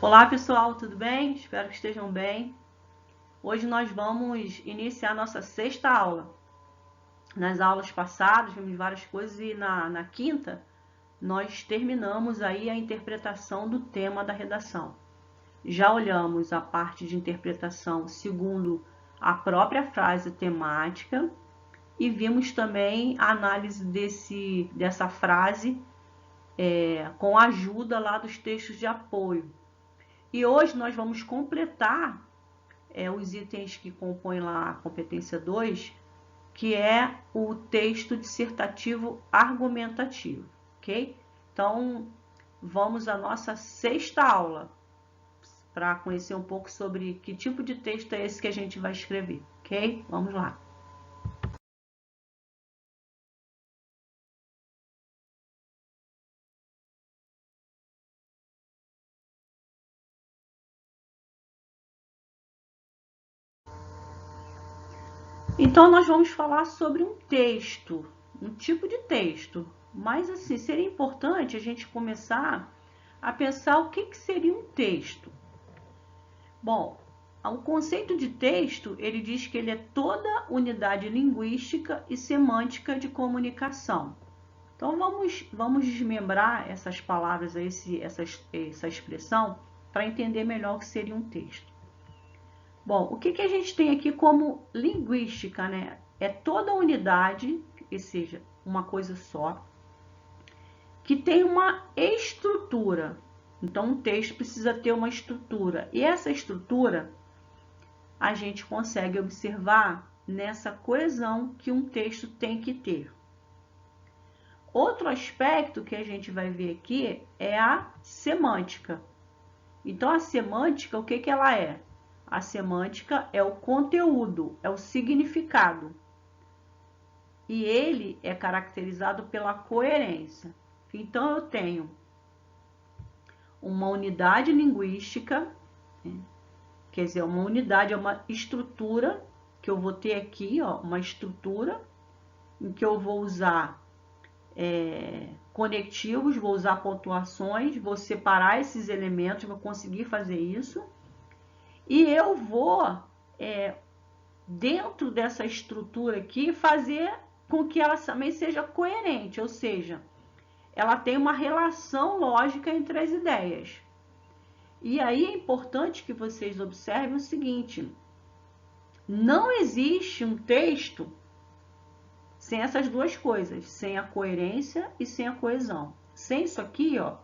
Olá pessoal, tudo bem? Espero que estejam bem. Hoje nós vamos iniciar nossa sexta aula. Nas aulas passadas vimos várias coisas e na quinta nós terminamos aí a interpretação do tema da redação. Já olhamos a parte de interpretação segundo a própria frase temática e vimos também a análise dessa frase com a ajuda lá dos textos de apoio. E hoje nós vamos completar os itens que compõem lá a competência 2, que é o texto dissertativo argumentativo, ok? Então, vamos à nossa sexta aula, para conhecer um pouco sobre que tipo de texto é esse que a gente vai escrever, ok? Vamos lá. Então, nós vamos falar sobre um texto, um tipo de texto. Mas, assim, seria importante a gente começar a pensar o que seria um texto. Bom, o conceito de texto, ele diz que ele é toda unidade linguística e semântica de comunicação. Então, vamos desmembrar essas palavras, essa expressão, para entender melhor o que seria um texto. Bom, o que a gente tem aqui como linguística, né? É toda unidade, ou seja, uma coisa só, que tem uma estrutura. Então, um texto precisa ter uma estrutura. E essa estrutura a gente consegue observar nessa coesão que um texto tem que ter. Outro aspecto que a gente vai ver aqui é a semântica. Então, a semântica, o que ela é? A semântica é o conteúdo, é o significado. E ele é caracterizado pela coerência. Então, eu tenho uma unidade linguística, quer dizer, uma unidade é uma estrutura que eu vou ter aqui, ó, uma estrutura em que eu vou usar conectivos, vou usar pontuações, vou separar esses elementos, vou conseguir fazer isso. E eu vou, dentro dessa estrutura aqui, fazer com que ela também seja coerente, ou seja, ela tem uma relação lógica entre as ideias. E aí é importante que vocês observem o seguinte: não existe um texto sem essas duas coisas, sem a coerência e sem a coesão. Sem isso aqui, ó,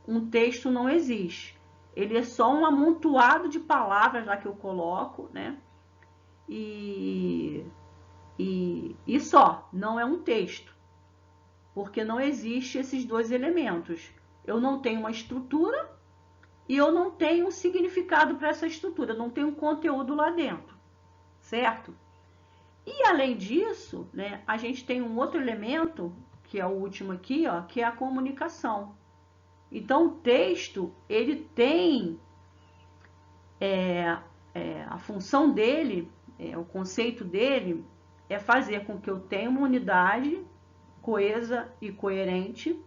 um texto não existe. Ele é só um amontoado de palavras lá que eu coloco, né? E só, não é um texto, porque não existe esses dois elementos. Eu não tenho uma estrutura e eu não tenho um significado para essa estrutura, eu não tenho um conteúdo lá dentro, certo? E além disso, né, a gente tem um outro elemento, que é o último aqui, ó, que é a comunicação. Então, o texto, ele tem a função dele, o conceito dele, é fazer com que eu tenha uma unidade coesa e coerente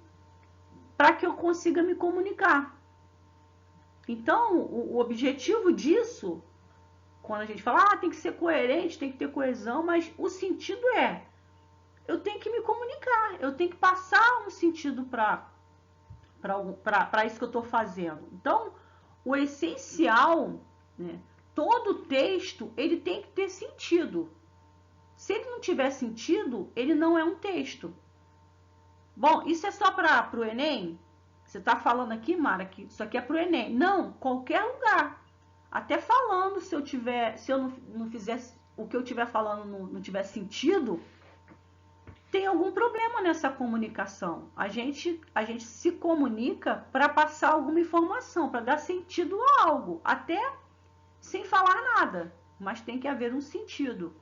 para que eu consiga me comunicar. Então, o objetivo disso, quando a gente fala, tem que ser coerente, tem que ter coesão, mas o sentido eu tenho que me comunicar, eu tenho que passar um sentido para isso que eu estou fazendo. Então, o essencial, né, todo texto, ele tem que ter sentido. Se ele não tiver sentido, ele não é um texto. Bom, isso é só para o Enem? Você está falando aqui, Mara, que isso aqui é para o Enem. Não, qualquer lugar. Até falando, se eu não fizer o que eu estiver falando não tiver sentido, tem algum problema nessa comunicação. A gente se comunica para passar alguma informação, para dar sentido a algo, até sem falar nada, mas tem que haver um sentido.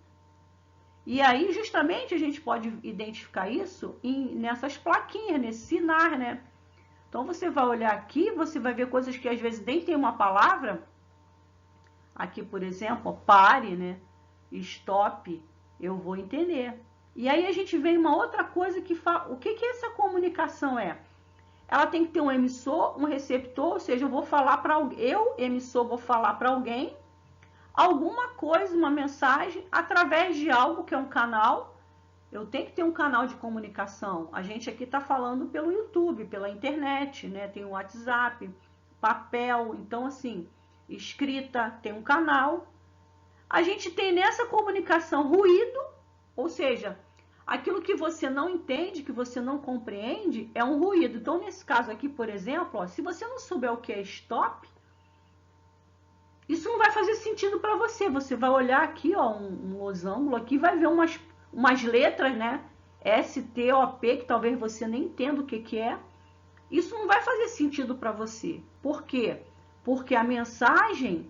E aí, justamente, a gente pode identificar isso nessas plaquinhas, nesse sinar, né? Então, você vai olhar aqui, você vai ver coisas que às vezes nem tem uma palavra. Aqui, por exemplo, pare, né? Stop, eu vou entender. E aí a gente vê uma outra coisa que fala, o que essa comunicação é? ela tem que ter um emissor, um receptor, ou seja, eu vou falar para alguém, eu, emissor, vou falar para alguém alguma coisa, uma mensagem, através de algo que é um canal. Eu tenho que ter um canal de comunicação. A gente aqui está falando pelo YouTube, pela internet, né? Tem o WhatsApp, papel, então assim, escrita, tem um canal. A gente tem nessa comunicação ruído, ou seja, aquilo que você não entende, que você não compreende, é um ruído. Então, nesse caso aqui, por exemplo, ó, se você não souber o que é stop, isso não vai fazer sentido para você. Você vai olhar aqui, ó, um losango aqui, vai ver umas letras, né? STOP, que talvez você nem entenda o que é. Isso não vai fazer sentido para você. Por quê? Porque a mensagem,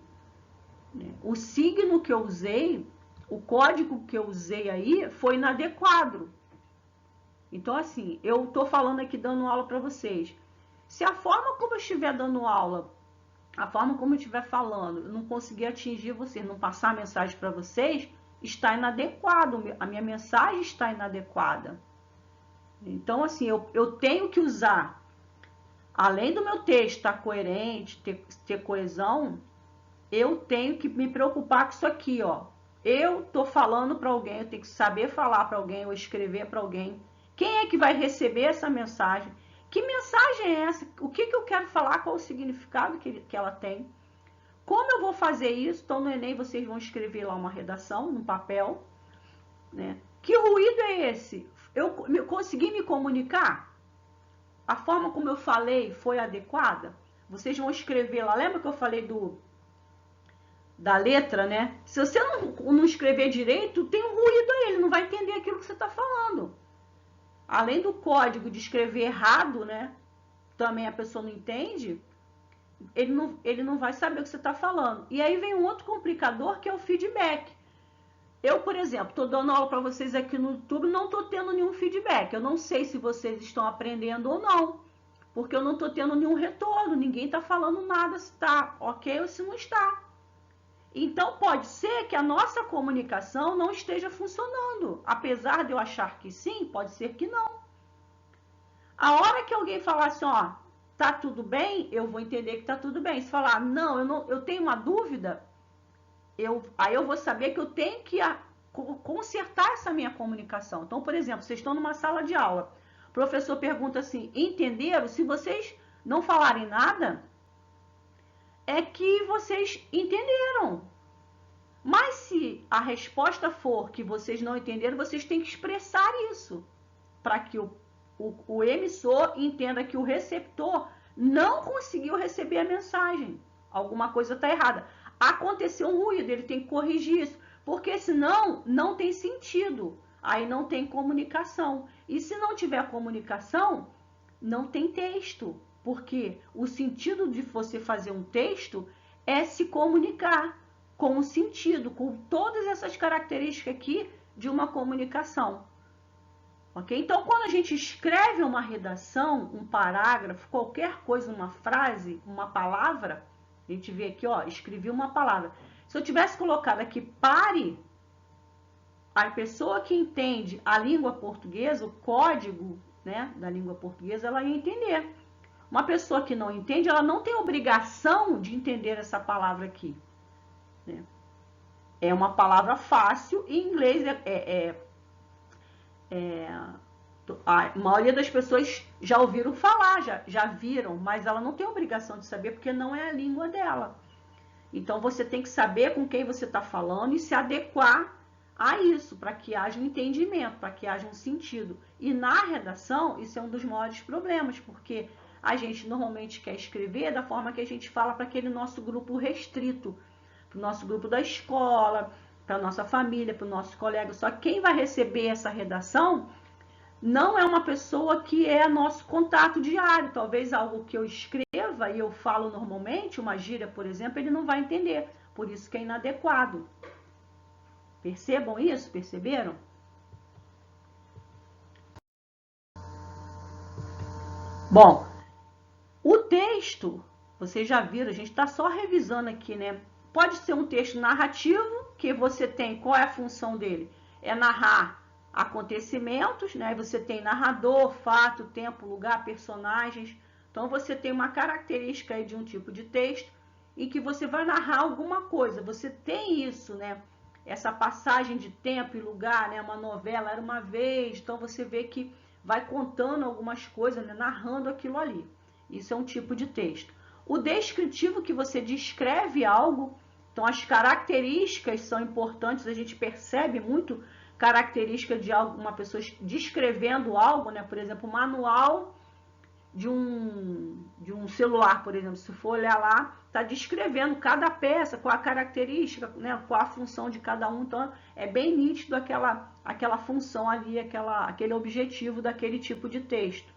né, o signo que eu usei, o código que eu usei aí foi inadequado. Então, assim, eu estou falando aqui, dando aula para vocês. Se a forma como eu estiver dando aula, a forma como eu estiver falando, eu não conseguir atingir vocês, não passar a mensagem para vocês, está inadequado. A minha mensagem está inadequada. Então, assim, eu tenho que usar, além do meu texto estar coerente, ter coesão, eu tenho que me preocupar com isso aqui, ó. Eu estou falando para alguém, eu tenho que saber falar para alguém ou escrever para alguém. Quem é que vai receber essa mensagem? Que mensagem é essa? O que eu quero falar? Qual o significado que ela tem? Como eu vou fazer isso? Então, no Enem, vocês vão escrever lá uma redação, no papel, né? Que ruído é esse? Eu consegui me comunicar? A forma como eu falei foi adequada? Vocês vão escrever lá. Lembra que eu falei da letra, né? Se você não escrever direito, tem um ruído aí, ele não vai entender aquilo que você está falando. Além do código de escrever errado, né? Também a pessoa não entende, ele não vai saber o que você está falando. E aí vem um outro complicador, que é o feedback. Eu, por exemplo, estou dando aula para vocês aqui no YouTube, não estou tendo nenhum feedback. Eu não sei se vocês estão aprendendo ou não, porque eu não estou tendo nenhum retorno, ninguém está falando nada se está ok ou se não está. Então, pode ser que a nossa comunicação não esteja funcionando. Apesar de eu achar que sim, pode ser que não. A hora que alguém falar assim, ó, tá tudo bem, eu vou entender que tá tudo bem. Se falar, não, eu tenho uma dúvida, aí eu vou saber que eu tenho que consertar essa minha comunicação. Então, por exemplo, vocês estão numa sala de aula, o professor pergunta assim, entenderam? Se vocês não falarem nada, é que vocês entenderam. Mas se a resposta for que vocês não entenderam, vocês têm que expressar isso, para que o emissor entenda que o receptor não conseguiu receber a mensagem. Alguma coisa está errada. Aconteceu um ruído, ele tem que corrigir isso, porque senão não tem sentido. Aí não tem comunicação. E se não tiver comunicação, não tem texto. Porque o sentido de você fazer um texto é se comunicar com o sentido, com todas essas características aqui de uma comunicação. Ok? Então, quando a gente escreve uma redação, um parágrafo, qualquer coisa, uma frase, uma palavra, a gente vê aqui, ó, escrevi uma palavra. Se eu tivesse colocado aqui pare, a pessoa que entende a língua portuguesa, o código, né, da língua portuguesa, ela ia entender. Uma pessoa que não entende, ela não tem obrigação de entender essa palavra aqui. Né? É uma palavra fácil, em inglês a maioria das pessoas já ouviram falar, já viram, mas ela não tem obrigação de saber porque não é a língua dela. Então você tem que saber com quem você está falando e se adequar a isso, para que haja um entendimento, para que haja um sentido. E na redação, isso é um dos maiores problemas, porque a gente normalmente quer escrever da forma que a gente fala para aquele nosso grupo restrito, para o nosso grupo da escola, para a nossa família, para o nosso colega. Só que quem vai receber essa redação não é uma pessoa que é nosso contato diário. Talvez algo que eu escreva e eu falo normalmente, uma gíria, por exemplo, ele não vai entender. Por isso que é inadequado. Percebam isso? Perceberam? Bom, o texto, vocês já viram, a gente está só revisando aqui, né? Pode ser um texto narrativo, que você tem, qual é a função dele? É narrar acontecimentos, né? Você tem narrador, fato, tempo, lugar, personagens, Então, você tem uma característica aí de um tipo de texto em que você vai narrar alguma coisa. Você tem isso, né? Essa passagem de tempo e lugar, né? Uma novela era uma vez, então você vê que vai contando algumas coisas, né? Narrando aquilo ali. Isso é um tipo de texto. O descritivo, que você descreve algo, então as características são importantes, a gente percebe muito característica de algo, uma pessoa descrevendo algo, né? Por exemplo, manual de um celular, por exemplo, se for olhar lá, está descrevendo cada peça, qual a característica, né, qual a função de cada um. Então, é bem nítido aquela função ali, aquele objetivo daquele tipo de texto.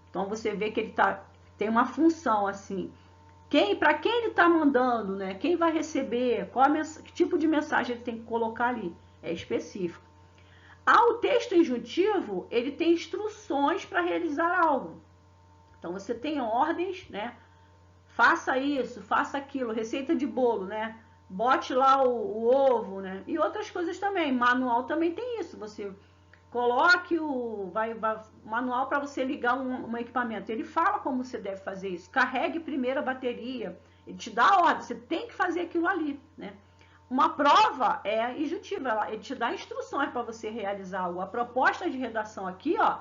Então, você vê que ele tem uma função, assim. Para quem ele está mandando, né, quem vai receber, que tipo de mensagem ele tem que colocar ali, é específico. O texto injuntivo, ele tem instruções para realizar algo. Então, você tem ordens, né? Faça isso, faça aquilo, receita de bolo, né? Bote lá o ovo, né? E outras coisas também. Manual também tem isso. Você coloque manual para você ligar um equipamento. Ele fala como você deve fazer isso. Carregue primeiro a bateria. Ele te dá a ordem. Você tem que fazer aquilo ali, né? Uma prova é injuntiva. Ele te dá instruções para você realizar algo. A proposta de redação aqui, ó,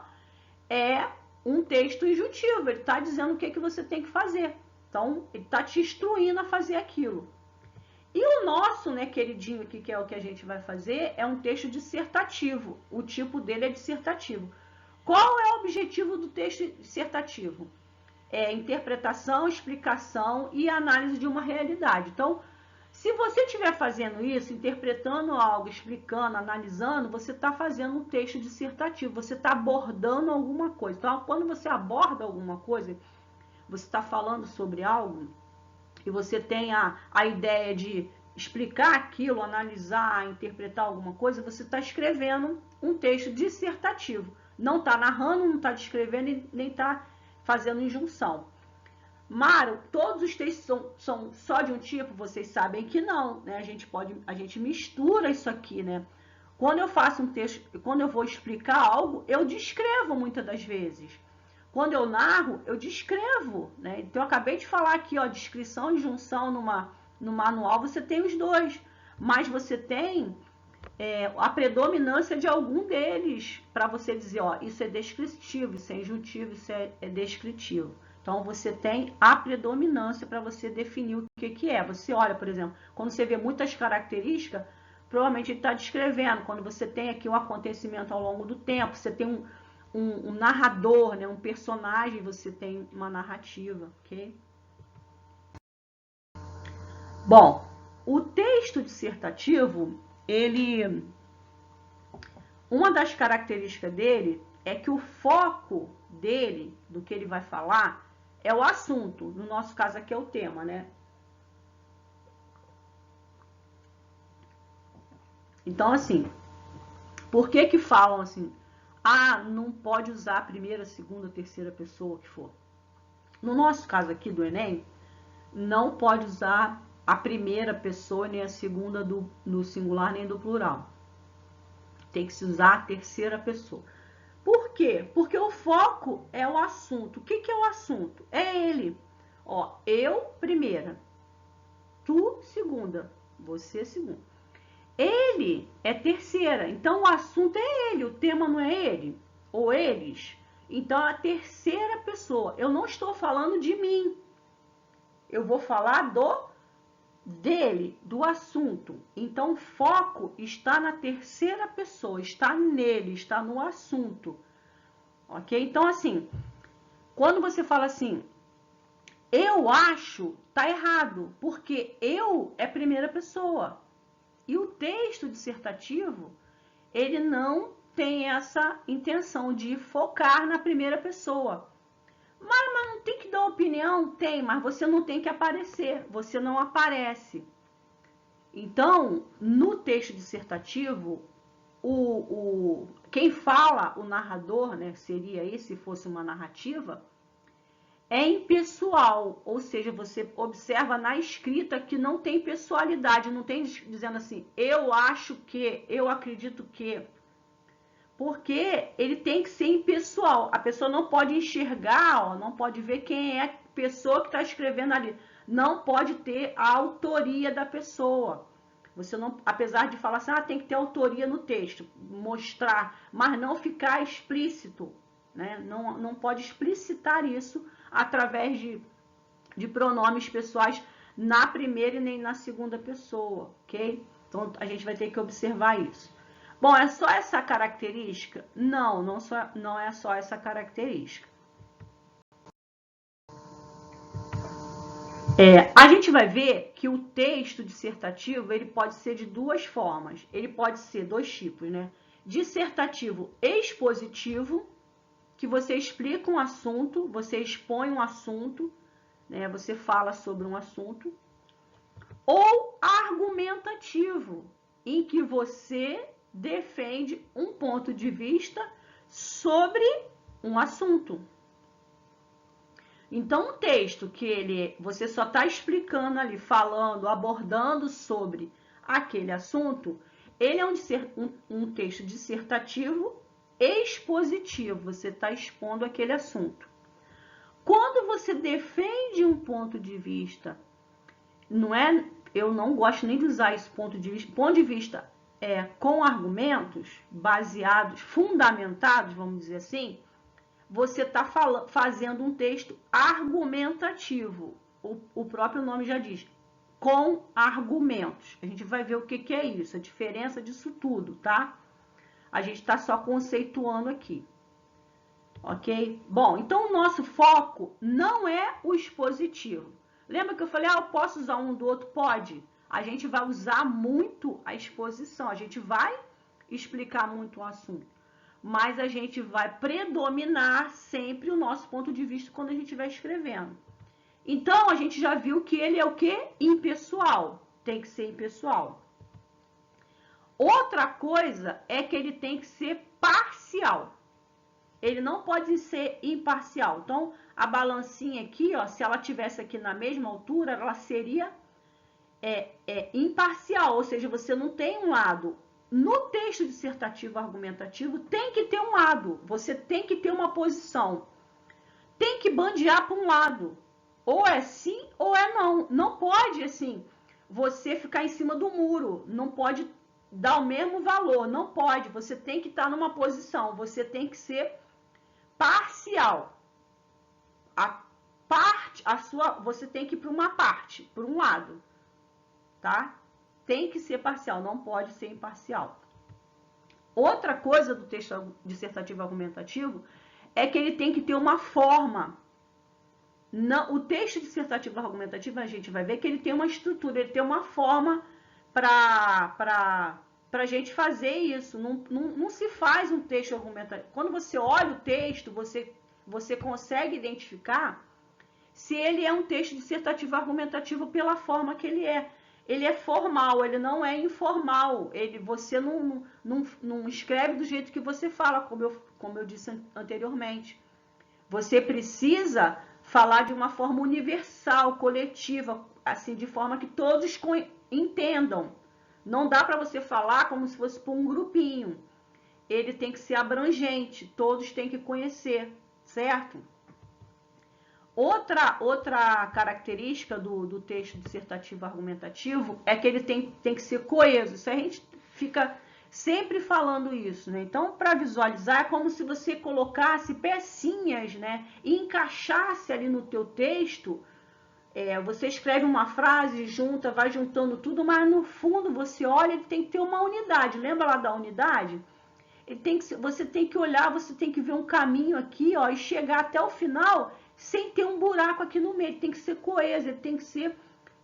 é um texto injuntivo, ele está dizendo o que você tem que fazer. Então, ele está te instruindo a fazer aquilo. E o nosso, né, queridinho aqui, que é o que a gente vai fazer, é um texto dissertativo. O tipo dele é dissertativo. Qual é o objetivo do texto dissertativo? É interpretação, explicação e análise de uma realidade. Então, se você estiver fazendo isso, interpretando algo, explicando, analisando, você está fazendo um texto dissertativo, você está abordando alguma coisa. Então, quando você aborda alguma coisa, você está falando sobre algo e você tem a ideia de explicar aquilo, analisar, interpretar alguma coisa, você está escrevendo um texto dissertativo. Não está narrando, não está descrevendo, nem está fazendo injunção. Mário, todos os textos são só de um tipo? Vocês sabem que não, né? A gente mistura isso aqui, né? Quando eu faço um texto, quando eu vou explicar algo, eu descrevo muitas das vezes. Quando eu narro, eu descrevo, né? Então, eu acabei de falar aqui, ó, descrição e junção no manual, você tem os dois, mas você tem a predominância de algum deles para você dizer, ó, isso é descritivo, isso é injuntivo, isso é descritivo. Então, você tem a predominância para você definir o que é. Você olha, por exemplo, quando você vê muitas características, provavelmente ele está descrevendo. Quando você tem aqui um acontecimento ao longo do tempo, você tem um narrador, né, um personagem, você tem uma narrativa, ok? Bom, o texto dissertativo, uma das características dele é que o foco dele, do que ele vai falar, é o assunto. No nosso caso aqui é o tema, né? Então, assim, por que falam assim? Não pode usar a primeira, segunda, terceira pessoa, o que for. No nosso caso aqui do Enem, não pode usar a primeira pessoa, nem a segunda no singular, nem do plural. Tem que se usar a terceira pessoa. Por quê? Porque o foco é o assunto. O que é o assunto? É ele. Ó, eu, primeira. Tu, segunda. Você, segunda. Ele é terceira. Então, o assunto é ele. O tema não é ele. Ou eles. Então, a terceira pessoa. Eu não estou falando de mim. Eu vou falar dele, do assunto. Então, o foco está na terceira pessoa, está nele, está no assunto. Ok? Então, assim, quando você fala assim, eu acho, tá errado, porque eu é primeira pessoa. E o texto dissertativo, ele não tem essa intenção de focar na primeira pessoa. Mas não tem que dar opinião? Tem, mas você não tem que aparecer, você não aparece. Então, no texto dissertativo, quem fala, o narrador, né, seria aí, se fosse uma narrativa, é impessoal, ou seja, você observa na escrita que não tem pessoalidade, não tem dizendo assim, eu acho que, eu acredito que. Porque ele tem que ser impessoal. A pessoa não pode enxergar, ó, não pode ver quem é a pessoa que está escrevendo ali. Não pode ter a autoria da pessoa. Você não, apesar de falar assim, tem que ter autoria no texto, mostrar, mas não ficar explícito, né? Não pode explicitar isso através de pronomes pessoais na primeira e nem na segunda pessoa, ok? Então a gente vai ter que observar isso. Bom, é só essa característica? Não é só essa característica. A gente vai ver que o texto dissertativo ele pode ser de duas formas. Ele pode ser dois tipos, né? Dissertativo expositivo, que você explica um assunto, você expõe um assunto, né? Você fala sobre um assunto. Ou argumentativo, em que você defende um ponto de vista sobre um assunto. Então, um texto que você só está explicando ali, falando, abordando sobre aquele assunto, ele é um texto dissertativo expositivo, você está expondo aquele assunto. Quando você defende um ponto de vista, eu não gosto nem de usar esse ponto de vista com argumentos baseados, fundamentados, vamos dizer assim, você está fazendo um texto argumentativo. O próprio nome já diz, com argumentos. A gente vai ver o que é isso, a diferença disso tudo, tá? A gente está só conceituando aqui. Ok? Bom, então o nosso foco não é o expositivo. Lembra que eu falei, eu posso usar um do outro? Pode. A gente vai usar muito a exposição, a gente vai explicar muito o assunto. Mas a gente vai predominar sempre o nosso ponto de vista quando a gente estiver escrevendo. Então, a gente já viu que ele é o quê? Impessoal. Tem que ser impessoal. Outra coisa é que ele tem que ser parcial. Ele não pode ser imparcial. Então, a balancinha aqui, ó, se ela tivesse aqui na mesma altura, ela seria imparcial, ou seja, você não tem um lado. No texto dissertativo argumentativo, tem que ter um lado. Você tem que ter uma posição. Tem que bandear para um lado. Ou é sim ou é não. Não pode, assim, você ficar em cima do muro. Não pode dar o mesmo valor. Não pode. Você tem que estar numa posição. Você tem que ser parcial. Você tem que ir para uma parte, para um lado. Tá? Tem que ser parcial, não pode ser imparcial. Outra coisa do texto dissertativo argumentativo é que ele tem que ter uma forma. O texto dissertativo argumentativo, a gente vai ver que ele tem uma estrutura, ele tem uma forma para a gente fazer isso. Não se faz um texto argumentativo. Quando você olha o texto, você consegue identificar se ele é um texto dissertativo argumentativo pela forma que ele é. Ele é formal, ele não é informal. Você não escreve do jeito que você fala, como eu disse anteriormente. Você precisa falar de uma forma universal, coletiva, assim, de forma que todos entendam. Não dá para você falar como se fosse para um grupinho. Ele tem que ser abrangente, todos têm que conhecer, certo? Outra característica do texto dissertativo argumentativo é que ele tem que ser coeso. Isso a gente fica sempre falando isso, né? Então, para visualizar, é como se você colocasse pecinhas, né? E encaixasse ali no teu texto. Você escreve uma frase, vai juntando tudo, mas no fundo você olha, ele tem que ter uma unidade. Lembra lá da unidade? Você tem que olhar, você tem que ver um caminho aqui, ó, e chegar até o final sem ter um buraco aqui no meio. Ele tem que ser coeso, ele tem que ser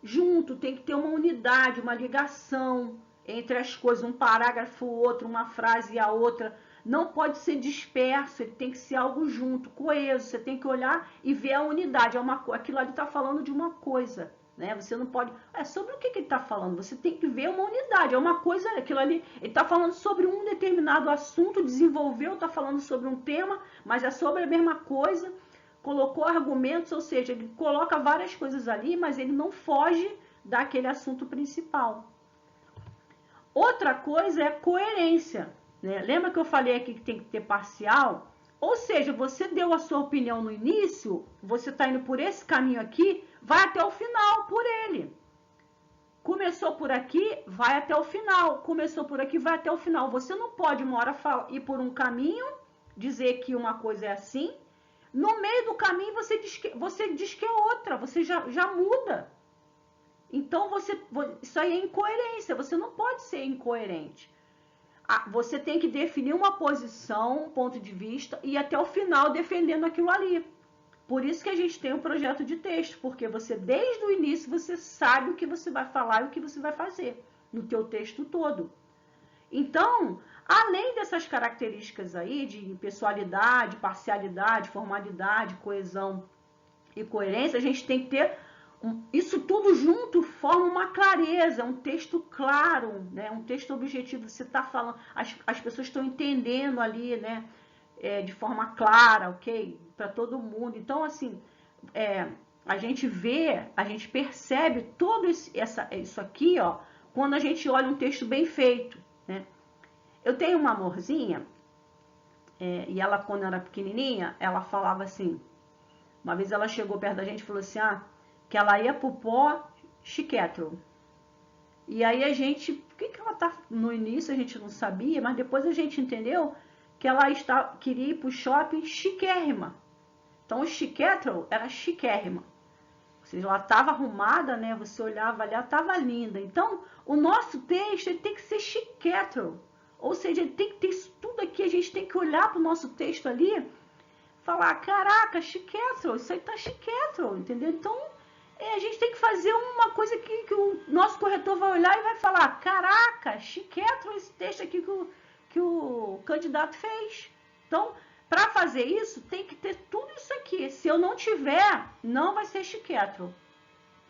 junto, tem que ter uma unidade, uma ligação entre as coisas, um parágrafo, o outro, uma frase e a outra. Não pode ser disperso, ele tem que ser algo junto, coeso. Você tem que olhar e ver a unidade. Aquilo ali está falando de uma coisa, né? Você não pode... sobre o que ele está falando? Você tem que ver uma unidade, é uma coisa, aquilo ali... Ele está falando sobre um determinado assunto, desenvolveu, está falando sobre um tema, mas é sobre a mesma coisa, colocou argumentos, ou seja, ele coloca várias coisas ali, mas ele não foge daquele assunto principal. Outra coisa é coerência. né? Lembra que eu falei aqui que tem que ter parcial? Ou seja, você deu a sua opinião no início, você está indo por esse caminho aqui, vai até o final por ele. Começou por aqui, vai até o final. Começou por aqui, vai até o final. Você não pode uma hora ir por um caminho, dizer que uma coisa é assim. No meio do caminho você diz que é outra, você já muda. Então isso aí é incoerência, você não pode ser incoerente. Você tem que definir uma posição, um ponto de vista e ir até o final defendendo aquilo ali. Por isso que a gente tem um projeto de texto, porque você, desde o início, você sabe o que você vai falar e o que você vai fazer no teu texto todo. Então, além dessas características aí de pessoalidade, parcialidade, formalidade, coesão e coerência, a gente tem que ter isso tudo junto forma uma clareza, um texto claro, né? Um texto objetivo. Você está falando, as pessoas estão entendendo ali, né? De forma clara, ok? Para todo mundo. Então, assim, a gente vê, a gente percebe todo isso aqui, ó, quando a gente olha um texto bem feito, né? Eu tenho uma amorzinha, e ela, quando era pequenininha, ela falava assim, uma vez ela chegou perto da gente e falou assim, que ela ia pro pó chiquetro. E aí a gente, por que ela tá, no início a gente não sabia, mas depois a gente entendeu que ela queria ir pro shopping chiquérrima. Então o chiquetro era chiquérrima. Ou seja, ela estava arrumada, né? Você olhava ali, ela estava linda. Então, o nosso texto ele tem que ser chiquetro. Ou seja, ele tem que ter isso tudo aqui. A gente tem que olhar para o nosso texto ali, falar, caraca, chiquetro, isso aí tá chiquetro, entendeu? Então, a gente tem que fazer uma coisa que o nosso corretor vai olhar e vai falar, caraca, chiquetro esse texto aqui que o candidato fez. Então, para fazer isso, tem que ter tudo isso aqui. Se eu não tiver, não vai ser chiquetro.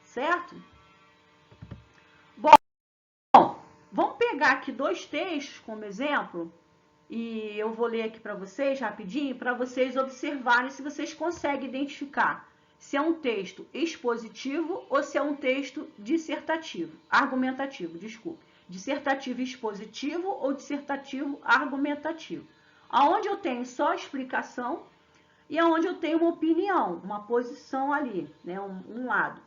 Certo? Bom, vamos pegar aqui 2 textos como exemplo. E eu vou ler aqui para vocês rapidinho, para vocês observarem se vocês conseguem identificar se é um texto expositivo ou se é um texto dissertativo, argumentativo, desculpe. Dissertativo expositivo ou dissertativo argumentativo. Aonde eu tenho só explicação e aonde eu tenho uma opinião, uma posição ali, né, um lado.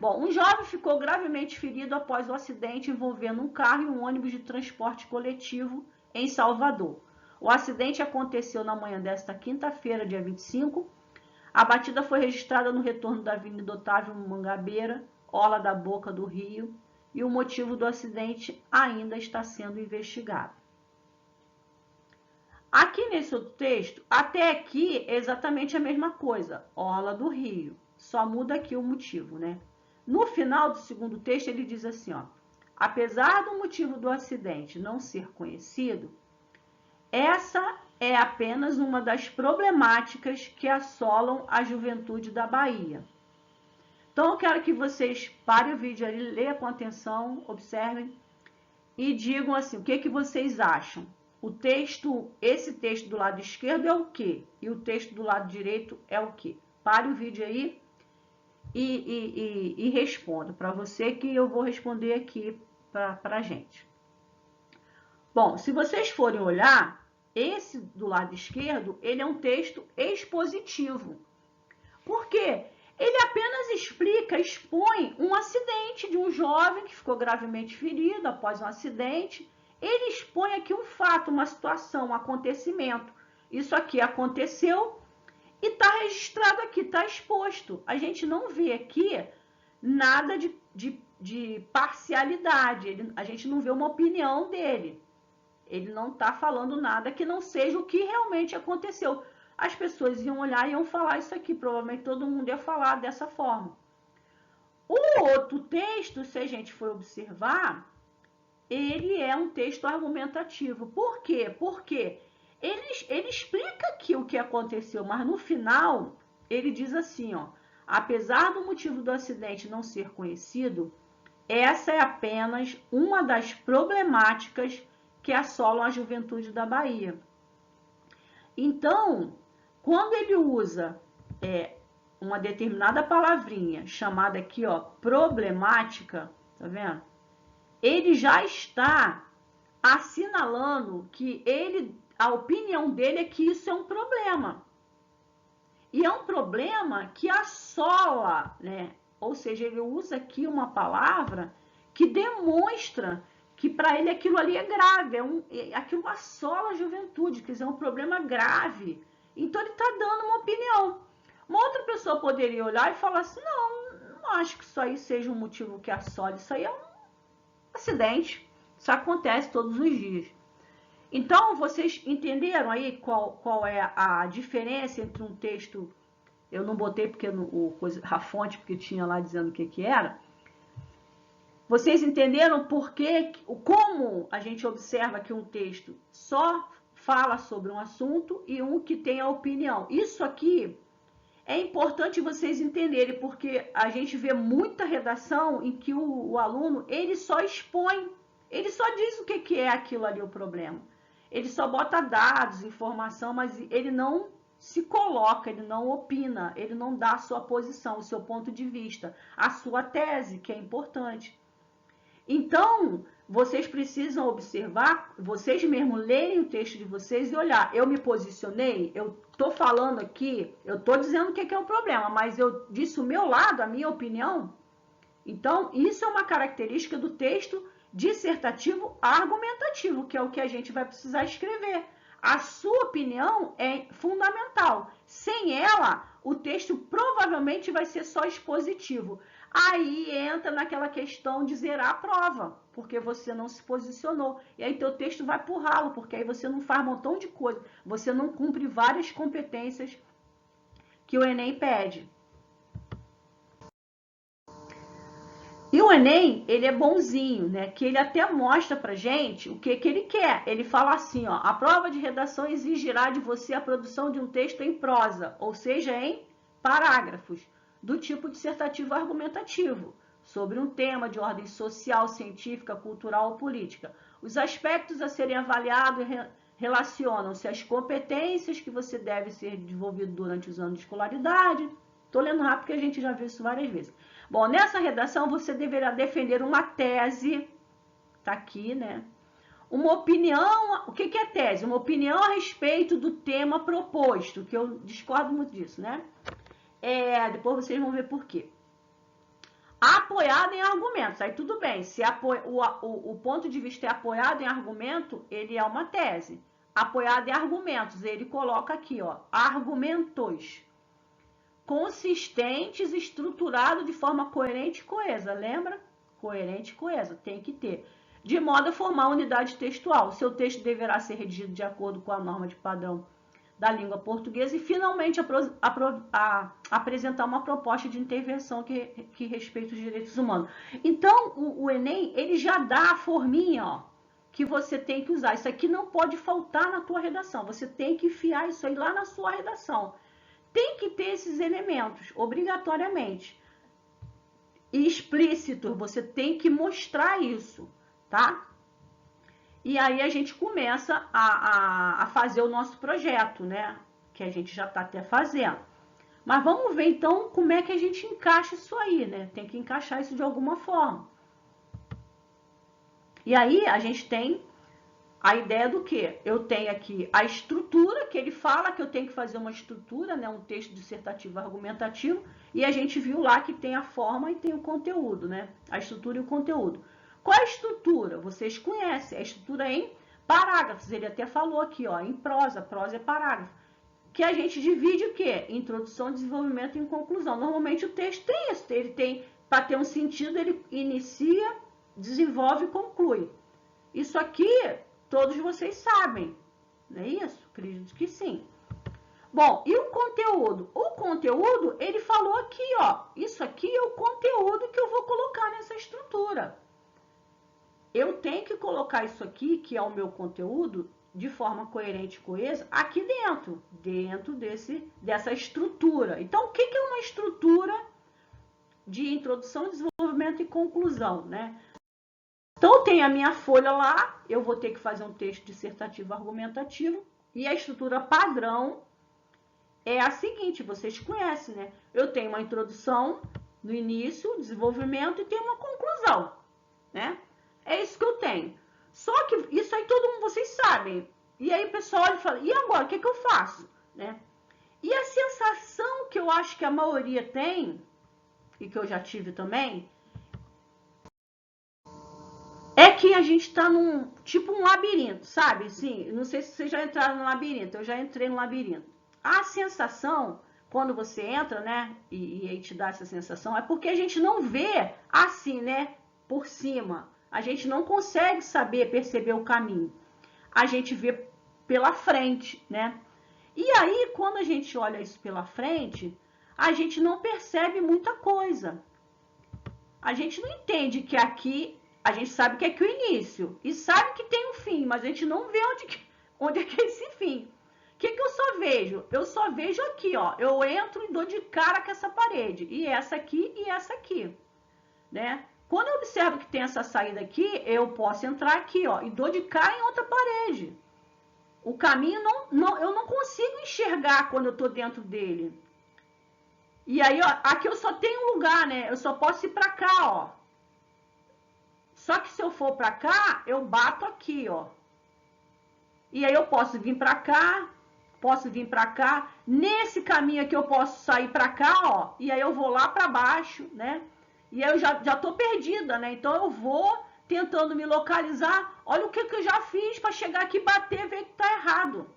Bom, um jovem ficou gravemente ferido após o acidente envolvendo um carro e um ônibus de transporte coletivo em Salvador. O acidente aconteceu na manhã desta quinta-feira, dia 25. A batida foi registrada no retorno da Avenida Otávio Mangabeira, orla da Boca do Rio, e o motivo do acidente ainda está sendo investigado. Aqui nesse outro texto, até aqui é exatamente a mesma coisa, orla do Rio, só muda aqui o motivo, né? No final do segundo texto, ele diz assim, ó, apesar do motivo do acidente não ser conhecido, essa é apenas uma das problemáticas que assolam a juventude da Bahia. Então, eu quero que vocês parem o vídeo ali, leiam com atenção, observem e digam assim, o que vocês acham? Esse texto do lado esquerdo é o quê? E o texto do lado direito é o quê? Pare o vídeo aí e responda para você que eu vou responder aqui para a gente. Bom, se vocês forem olhar, esse do lado esquerdo, ele é um texto expositivo. Por quê? Ele apenas expõe um acidente de um jovem que ficou gravemente ferido após um acidente. Ele expõe aqui um fato, uma situação, um acontecimento. Isso aqui aconteceu e está registrado aqui, está exposto. A gente não vê aqui nada de parcialidade, a gente não vê uma opinião dele. Ele não está falando nada que não seja o que realmente aconteceu. As pessoas iam olhar e iam falar isso aqui, provavelmente todo mundo ia falar dessa forma. O outro texto, se a gente for observar, ele é um texto argumentativo. Por quê? Porque ele explica aqui o que aconteceu, mas no final ele diz assim, ó, apesar do motivo do acidente não ser conhecido, essa é apenas uma das problemáticas que assolam a juventude da Bahia. Então, quando ele usa uma determinada palavrinha, chamada aqui, ó, problemática, tá vendo? Ele já está assinalando que a opinião dele é que isso é um problema. E é um problema que assola, né? Ou seja, ele usa aqui uma palavra que demonstra que para ele aquilo ali é grave, aquilo assola a juventude, quer dizer, é um problema grave. Então ele está dando uma opinião. Uma outra pessoa poderia olhar e falar assim, não acho que isso aí seja um motivo que assole, isso aí é um acidente, isso acontece todos os dias. Então, vocês entenderam aí qual é a diferença entre um texto, eu não botei porque a fonte, porque tinha lá dizendo o que era. Vocês entenderam como a gente observa que um texto só fala sobre um assunto e um que tem a opinião. Isso aqui é importante vocês entenderem, porque a gente vê muita redação em que o aluno, ele só expõe, ele só diz o que é aquilo ali, o problema. Ele só bota dados, informação, mas ele não se coloca, ele não opina, ele não dá a sua posição, o seu ponto de vista, a sua tese, que é importante. Então, vocês precisam observar, vocês mesmo lerem o texto de vocês e olhar, eu me posicionei, eu estou falando aqui, eu estou dizendo o que é o problema, mas eu disse o meu lado, a minha opinião. Então, isso é uma característica do texto dissertativo argumentativo, que é o que a gente vai precisar escrever. A sua opinião é fundamental. Sem ela, o texto provavelmente vai ser só expositivo. Aí entra naquela questão de zerar a prova, porque você não se posicionou. E aí teu texto vai pro ralo, porque aí você não faz um montão de coisa. Você não cumpre várias competências que o Enem pede. E o Enem, ele é bonzinho, né? Que ele até mostra pra gente o que ele quer. Ele fala assim, ó, a prova de redação exigirá de você a produção de um texto em prosa, ou seja, em parágrafos, do tipo dissertativo argumentativo, sobre um tema de ordem social, científica, cultural ou política. Os aspectos a serem avaliados relacionam-se às competências que você deve ser desenvolvido durante os anos de escolaridade. Estou lendo rápido porque a gente já viu isso várias vezes. Bom, nessa redação você deverá defender uma tese, tá aqui, né? Uma opinião, o que é tese? Uma opinião a respeito do tema proposto, que eu discordo muito disso, né? Depois vocês vão ver por quê. Apoiado em argumentos, aí tudo bem, se o ponto de vista é apoiado em argumento, ele é uma tese. Apoiado em argumentos, ele coloca aqui, ó, argumentos consistentes, estruturado de forma coerente e coesa, lembra? Coerente e coesa, tem que ter. De modo a formar unidade textual. O seu texto deverá ser redigido de acordo com a norma de padrão da língua portuguesa e, finalmente, apresentar uma proposta de intervenção que respeite os direitos humanos. Então, o Enem, ele já dá a forminha, ó, que você tem que usar. Isso aqui não pode faltar na tua redação. Você tem que enfiar isso aí lá na sua redação. Tem que ter esses elementos, obrigatoriamente. E explícito, você tem que mostrar isso, tá? E aí a gente começa a fazer o nosso projeto, né? Que a gente já está até fazendo. Mas vamos ver, então, como é que a gente encaixa isso aí, né? Tem que encaixar isso de alguma forma. E aí a gente tem a ideia do quê? Eu tenho aqui a estrutura, que ele fala que eu tenho que fazer uma estrutura, né? Um texto dissertativo argumentativo, e a gente viu lá que tem a forma e tem o conteúdo, né? A estrutura e o conteúdo. Qual é a estrutura? Vocês conhecem, a estrutura em parágrafos, ele até falou aqui, ó, em prosa é parágrafo. Que a gente divide o quê? Introdução, desenvolvimento e conclusão. Normalmente o texto tem isso, ele tem, para ter um sentido, ele inicia, desenvolve e conclui. Isso aqui todos vocês sabem, não é isso? Acredito que sim. Bom, e o conteúdo? O conteúdo, ele falou aqui, ó, isso aqui é o conteúdo que eu vou colocar nessa estrutura. Eu tenho que colocar isso aqui, que é o meu conteúdo, de forma coerente e coesa, aqui dentro dessa estrutura. Então, o que é uma estrutura de introdução, desenvolvimento e conclusão, né? Então, tem a minha folha lá, eu vou ter que fazer um texto dissertativo argumentativo, e a estrutura padrão é a seguinte, vocês conhecem, né? Eu tenho uma introdução no início, desenvolvimento, e tenho uma conclusão, né? É isso que eu tenho. Só que isso aí todo mundo, vocês sabem. E aí o pessoal olha e fala, e agora, o que eu faço? Né? E a sensação que eu acho que a maioria tem, e que eu já tive também, é que a gente tá num, tipo um labirinto, sabe? Assim, não sei se vocês já entraram no labirinto, eu já entrei no labirinto. A sensação, quando você entra, né, e aí te dá essa sensação, é porque a gente não vê assim, né, por cima. A gente não consegue saber, perceber o caminho. A gente vê pela frente, né? E aí, quando a gente olha isso pela frente, a gente não percebe muita coisa. A gente não entende que aqui, a gente sabe que é aqui o início, e sabe que tem um fim, mas a gente não vê onde é que é esse fim. O que eu só vejo? Eu só vejo aqui, ó. Eu entro e dou de cara com essa parede, e essa aqui, né? Quando eu observo que tem essa saída aqui, eu posso entrar aqui, ó, e dou de cara em outra parede. O caminho eu não consigo enxergar quando eu tô dentro dele. E aí, ó, aqui eu só tenho um lugar, né? Eu só posso ir pra cá, ó. Só que se eu for pra cá, eu bato aqui, ó. E aí eu posso vir pra cá, posso vir pra cá. Nesse caminho aqui eu posso sair pra cá, ó. E aí eu vou lá pra baixo, né? E aí eu já tô perdida, né? Então eu vou tentando me localizar. Olha o que eu já fiz pra chegar aqui, bater e ver que tá errado.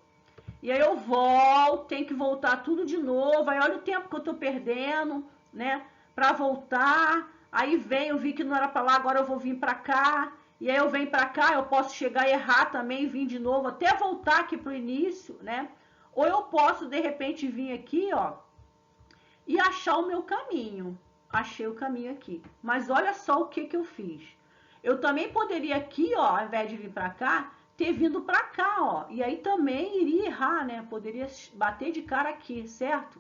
E aí eu volto, tem que voltar tudo de novo. Aí olha o tempo que eu tô perdendo, né? Pra voltar. Aí vem, eu vi que não era pra lá, agora eu vou vir pra cá. E aí eu venho pra cá, eu posso chegar e errar também, vir de novo, até voltar aqui pro início, né? Ou eu posso, de repente, vir aqui, ó, e achar o meu caminho. Achei o caminho aqui. Mas olha só o que eu fiz. Eu também poderia aqui, ó, ao invés de vir pra cá, ter vindo pra cá, ó. E aí também iria errar, né? Poderia bater de cara aqui, certo?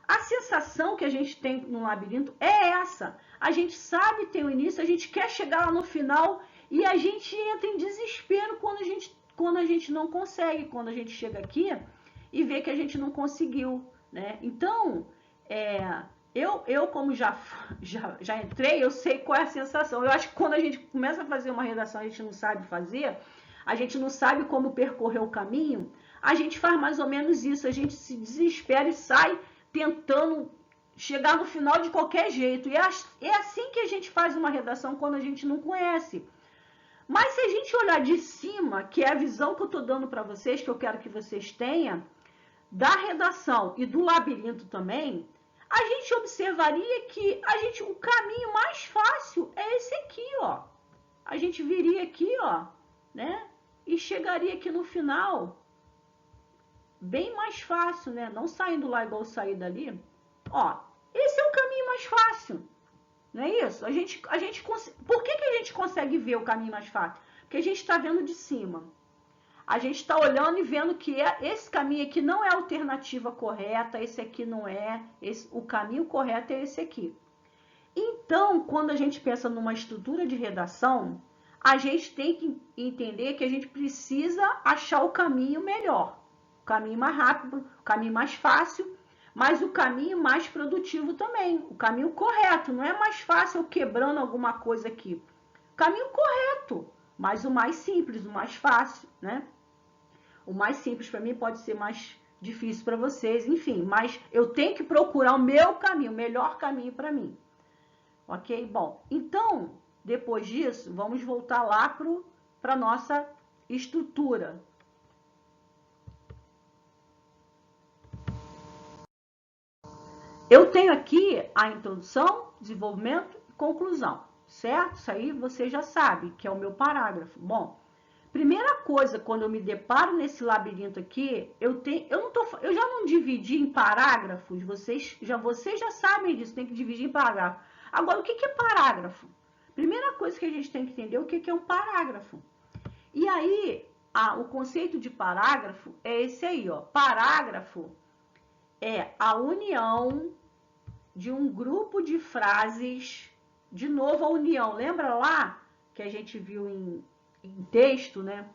A sensação que a gente tem no labirinto é essa. A gente sabe ter o início, a gente quer chegar lá no final e a gente entra em desespero quando a gente não consegue, quando a gente chega aqui e vê que a gente não conseguiu, né? Então, eu como já entrei, eu sei qual é a sensação. Eu acho que quando a gente começa a fazer uma redação, a gente não sabe fazer, a gente não sabe como percorrer o caminho, a gente faz mais ou menos isso, a gente se desespera e sai tentando chegar no final de qualquer jeito. E é assim que a gente faz uma redação quando a gente não conhece. Mas se a gente olhar de cima, que é a visão que eu estou dando para vocês, que eu quero que vocês tenham, da redação e do labirinto também, a gente observaria que o caminho mais fácil é esse aqui, ó. A gente viria aqui, ó, né? E chegaria aqui no final bem mais fácil, né? Não saindo lá igual sair dali. Ó, esse é o caminho mais fácil. Não é isso? Por que a gente consegue ver o caminho mais fácil? Porque a gente está vendo de cima. A gente está olhando e vendo que esse caminho aqui não é a alternativa correta, esse aqui não é, o caminho correto é esse aqui. Então, quando a gente pensa numa estrutura de redação, a gente tem que entender que a gente precisa achar o caminho melhor, o caminho mais rápido, o caminho mais fácil, mas o caminho mais produtivo também, o caminho correto. Não é mais fácil eu quebrando alguma coisa aqui. O caminho correto, mas o mais simples, o mais fácil, né? O mais simples para mim pode ser mais difícil para vocês, enfim, mas eu tenho que procurar o meu caminho, o melhor caminho para mim. Ok? Bom, então, depois disso, vamos voltar lá para a nossa estrutura. Eu tenho aqui a introdução, desenvolvimento e conclusão, certo? Isso aí você já sabe, que é o meu parágrafo. Bom, primeira coisa, quando eu me deparo nesse labirinto aqui, eu já não dividi em parágrafos, vocês já sabem disso, tem que dividir em parágrafo. Agora, o que é parágrafo? Primeira coisa que a gente tem que entender o que é um parágrafo. E aí, o conceito de parágrafo é esse aí, ó. Parágrafo é a união de um grupo de frases, de novo a união. Lembra lá que a gente viu em texto, né?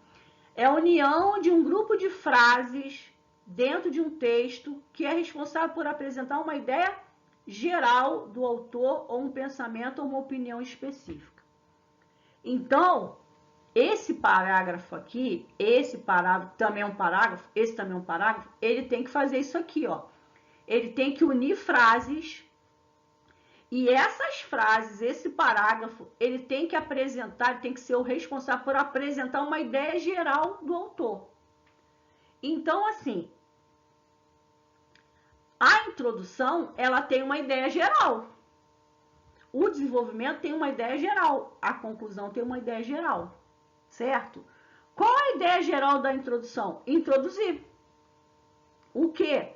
É a união de um grupo de frases dentro de um texto que é responsável por apresentar uma ideia geral do autor ou um pensamento ou uma opinião específica. Então, esse parágrafo aqui, esse parágrafo também é um parágrafo, esse também é um parágrafo, ele tem que fazer isso aqui, ó. Ele tem que unir frases, e essas frases, esse parágrafo, ele tem que apresentar, ele tem que ser o responsável por apresentar uma ideia geral do autor. Então, assim, a introdução, ela tem uma ideia geral. O desenvolvimento tem uma ideia geral. A conclusão tem uma ideia geral. Certo? Qual a ideia geral da introdução? Introduzir. O quê?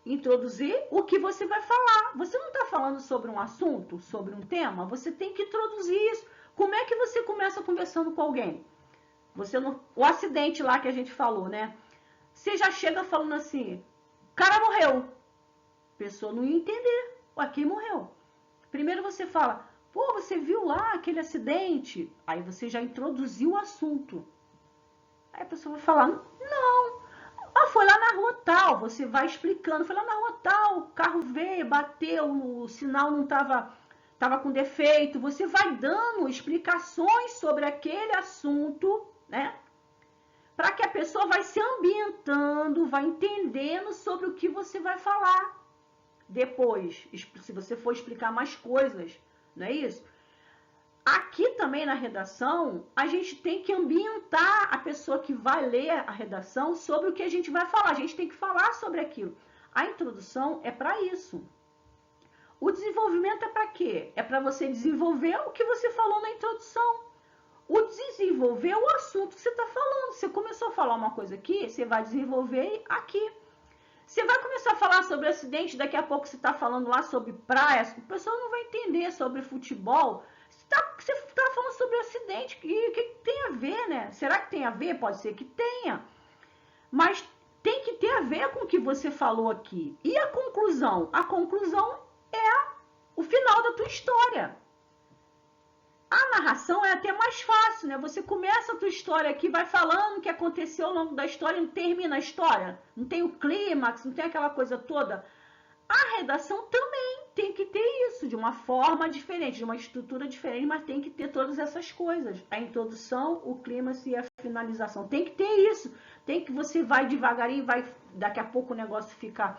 Introduzir o que você vai falar. Você não está falando sobre um assunto, sobre um tema? Você tem que introduzir isso. Como é que você começa conversando com alguém? Você não, o acidente lá que a gente falou, né? Você já chega falando assim, o cara morreu. A pessoa não ia entender. Ué, quem morreu? Primeiro você fala, pô, você viu lá aquele acidente? Aí você já introduziu o assunto. Aí a pessoa vai falar, não. Ah, foi lá na rua tal. Você vai explicando, foi lá na rua tal, o carro veio, bateu, o sinal não estava com defeito. Você vai dando explicações sobre aquele assunto, né? Para que a pessoa vai se ambientando, vai entendendo sobre o que você vai falar. Depois, se você for explicar mais coisas, não é isso? Aqui também na redação, a gente tem que ambientar a pessoa que vai ler a redação sobre o que a gente vai falar. A gente tem que falar sobre aquilo. A introdução é para isso. O desenvolvimento é para quê? É para você desenvolver o que você falou na introdução. O desenvolver é o assunto que você está falando. Você começou a falar uma coisa aqui, você vai desenvolver aqui. Você vai começar a falar sobre acidente, daqui a pouco você está falando lá sobre praias, o pessoal não vai entender sobre futebol. Você está falando sobre acidente, e o que tem a ver, né? Será que tem a ver? Pode ser que tenha. Mas tem que ter a ver com o que você falou aqui. E a conclusão? A conclusão é o final da tua história. A narração é até mais fácil, né? Você começa a tua história aqui, vai falando o que aconteceu ao longo da história, não termina a história, não tem o clímax, não tem aquela coisa toda. A redação também tem que ter isso, de uma forma diferente, de uma estrutura diferente, mas tem que ter todas essas coisas. A introdução, o clímax e a finalização. Tem que ter isso. Tem que você vai devagarinho, vai, daqui a pouco o negócio fica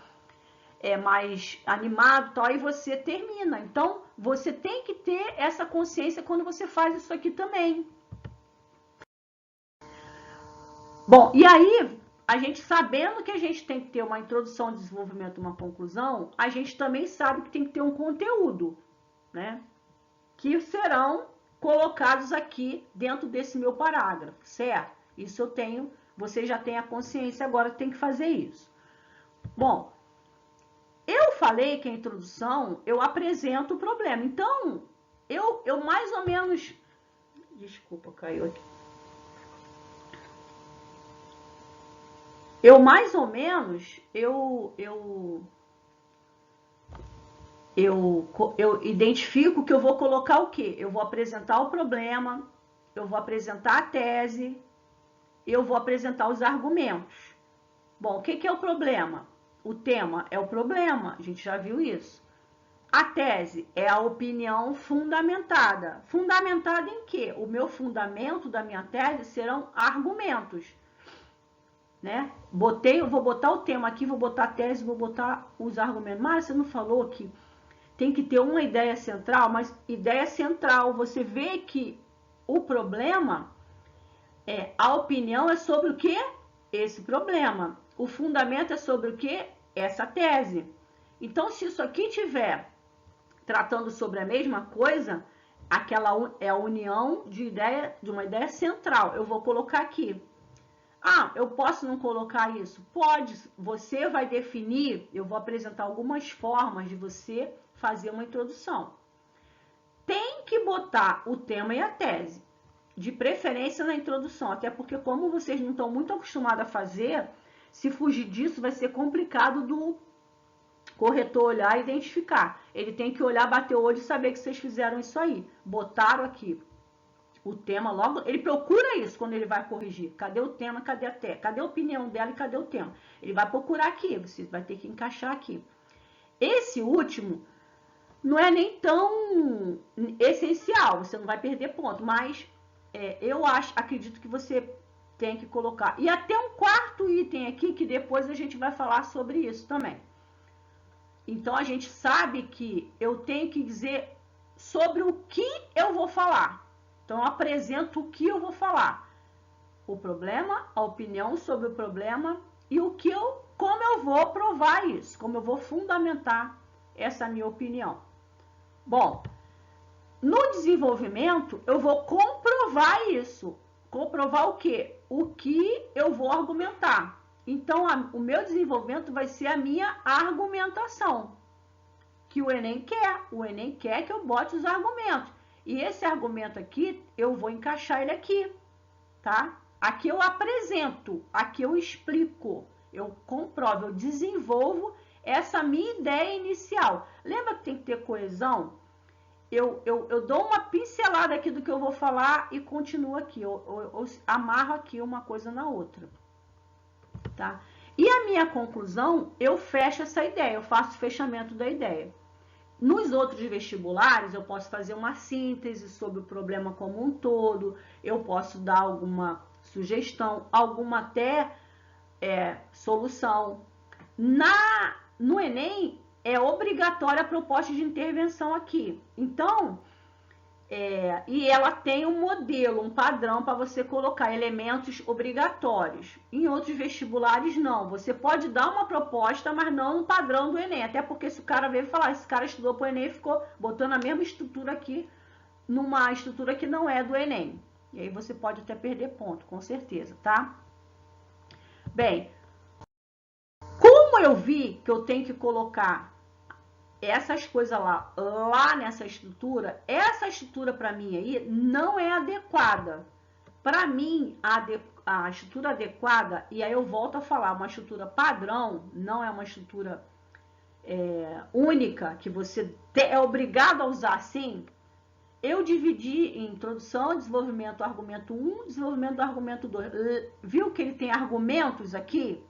mais animado, tal, aí você termina. Então, você tem que ter essa consciência quando você faz isso aqui também. Bom, e aí, a gente sabendo que a gente tem que ter uma introdução, um desenvolvimento, uma conclusão, a gente também sabe que tem que ter um conteúdo, né? Que serão colocados aqui dentro desse meu parágrafo, certo? Isso eu tenho, você já tem a consciência agora que tem que fazer isso. Bom, eu falei que a introdução, eu apresento o problema. Então, eu mais ou menos... Desculpa, caiu aqui. Eu mais ou menos, eu identifico que eu vou colocar o quê? Eu vou apresentar o problema, eu vou apresentar a tese, eu vou apresentar os argumentos. Bom, o que é o problema? O tema é o problema, a gente já viu isso. A tese é a opinião fundamentada. Fundamentada em quê? O meu fundamento da minha tese serão argumentos. Né? Eu vou botar o tema aqui, vou botar a tese, vou botar os argumentos. Mas você não falou que tem que ter uma ideia central, mas ideia central, você vê que o problema, a opinião é sobre o quê? Esse problema. O fundamento é sobre o quê? Essa tese. Então, se isso aqui tiver tratando sobre a mesma coisa, aquela é a união de uma ideia central. Eu vou colocar aqui. Ah, eu posso não colocar isso? Pode. Você vai definir, eu vou apresentar algumas formas de você fazer uma introdução. Tem que botar o tema e a tese, de preferência na introdução, até porque como vocês não estão muito acostumados a fazer, se fugir disso vai ser complicado do corretor olhar e identificar. Ele tem que olhar, bater o olho e saber que vocês fizeram isso aí. Botaram aqui o tema logo, ele procura isso quando ele vai corrigir. Cadê o tema, cadê a tese? Cadê a opinião dela e cadê o tema? Ele vai procurar aqui, você vai ter que encaixar aqui. Esse último não é nem tão essencial, você não vai perder ponto, mas acredito que você tem que colocar. E até um quarto item aqui, que depois a gente vai falar sobre isso também. Então, a gente sabe que eu tenho que dizer sobre o que eu vou falar. Então, eu apresento o que eu vou falar. O problema, a opinião sobre o problema e como eu vou provar isso, como eu vou fundamentar essa minha opinião. Bom, no desenvolvimento, eu vou comprovar isso. Comprovar o quê? O que eu vou argumentar. Então, o meu desenvolvimento vai ser a minha argumentação, que o Enem quer. O Enem quer que eu bote os argumentos. E esse argumento aqui, eu vou encaixar ele aqui, tá? Aqui eu apresento, aqui eu explico, eu comprovo, eu desenvolvo essa minha ideia inicial. Lembra que tem que ter coesão? Eu dou uma pincelada aqui do que eu vou falar e continuo aqui, eu amarro aqui uma coisa na outra, tá? E a minha conclusão, eu fecho essa ideia, eu faço o fechamento da ideia. Nos outros vestibulares, eu posso fazer uma síntese sobre o problema como um todo, eu posso dar alguma sugestão, alguma até solução. No Enem, é obrigatória a proposta de intervenção aqui. Então, e ela tem um modelo, um padrão para você colocar elementos obrigatórios. Em outros vestibulares, não. Você pode dar uma proposta, mas não no padrão do Enem. Até porque se o cara veio falar, esse cara estudou para o Enem e ficou botando a mesma estrutura aqui, numa estrutura que não é do Enem. E aí você pode até perder ponto, com certeza, tá? Bem, como eu vi que eu tenho que colocar essas coisas lá nessa estrutura, essa estrutura para mim aí não é adequada. Para mim, a estrutura adequada, e aí eu volto a falar, uma estrutura padrão, não é uma estrutura única, que você é obrigado a usar assim. Eu dividi em introdução, desenvolvimento, argumento 1, desenvolvimento do argumento 2. Viu que ele tem argumentos aqui?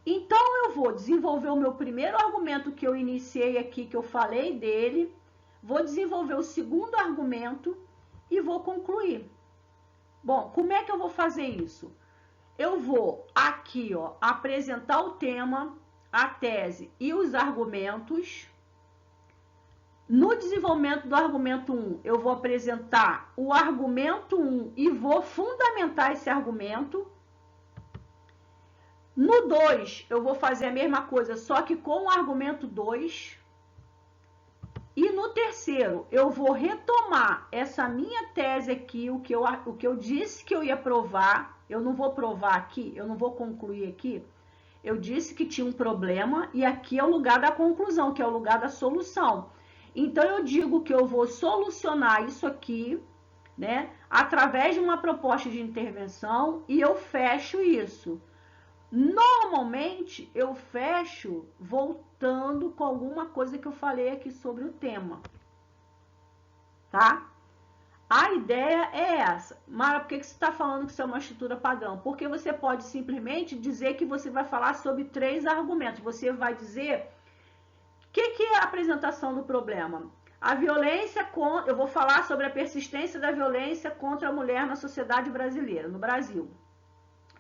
Então, eu vou desenvolver o meu primeiro argumento que eu iniciei aqui, que eu falei dele, vou desenvolver o segundo argumento e vou concluir. Bom, como é que eu vou fazer isso? Eu vou aqui, ó, apresentar o tema, a tese e os argumentos. No desenvolvimento do argumento 1, eu vou apresentar o argumento 1 e vou fundamentar esse argumento. No 2, eu vou fazer a mesma coisa, só que com o argumento 2. E no terceiro, eu vou retomar essa minha tese aqui, o que eu disse que eu ia provar. Eu não vou provar aqui, eu não vou concluir aqui. Eu disse que tinha um problema e aqui é o lugar da conclusão, que é o lugar da solução. Então, eu digo que eu vou solucionar isso aqui, né, através de uma proposta de intervenção e eu fecho isso. Normalmente, eu fecho voltando com alguma coisa que eu falei aqui sobre o tema, tá? A ideia é essa. Mara, por que você está falando que isso é uma estrutura padrão? Porque você pode simplesmente dizer que você vai falar sobre 3 argumentos. Você vai dizer... O que é a apresentação do problema? A violência... Eu vou falar sobre a persistência da violência contra a mulher na sociedade brasileira, no Brasil.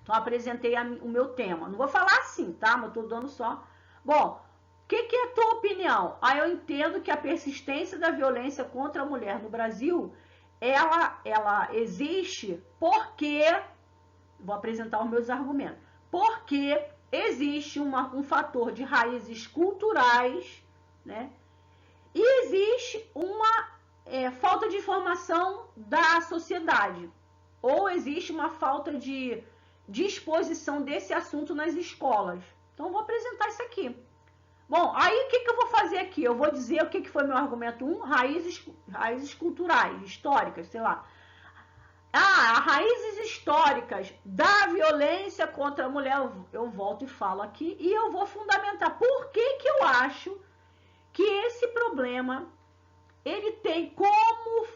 Então, apresentei o meu tema. Não vou falar assim, tá? Mas estou dando só... Bom, o que é a tua opinião? Eu entendo que a persistência da violência contra a mulher no Brasil, ela existe porque... Vou apresentar os meus argumentos. Porque existe um fator de raízes culturais, né? E existe uma falta de informação da sociedade. Ou existe uma falta de exposição desse assunto nas escolas. Então, eu vou apresentar isso aqui. Bom, aí o que eu vou fazer aqui? Eu vou dizer o que foi meu argumento 1, raízes culturais, históricas, sei lá. Raízes históricas da violência contra a mulher, eu volto e falo aqui, e eu vou fundamentar por que eu acho que esse problema, ele tem como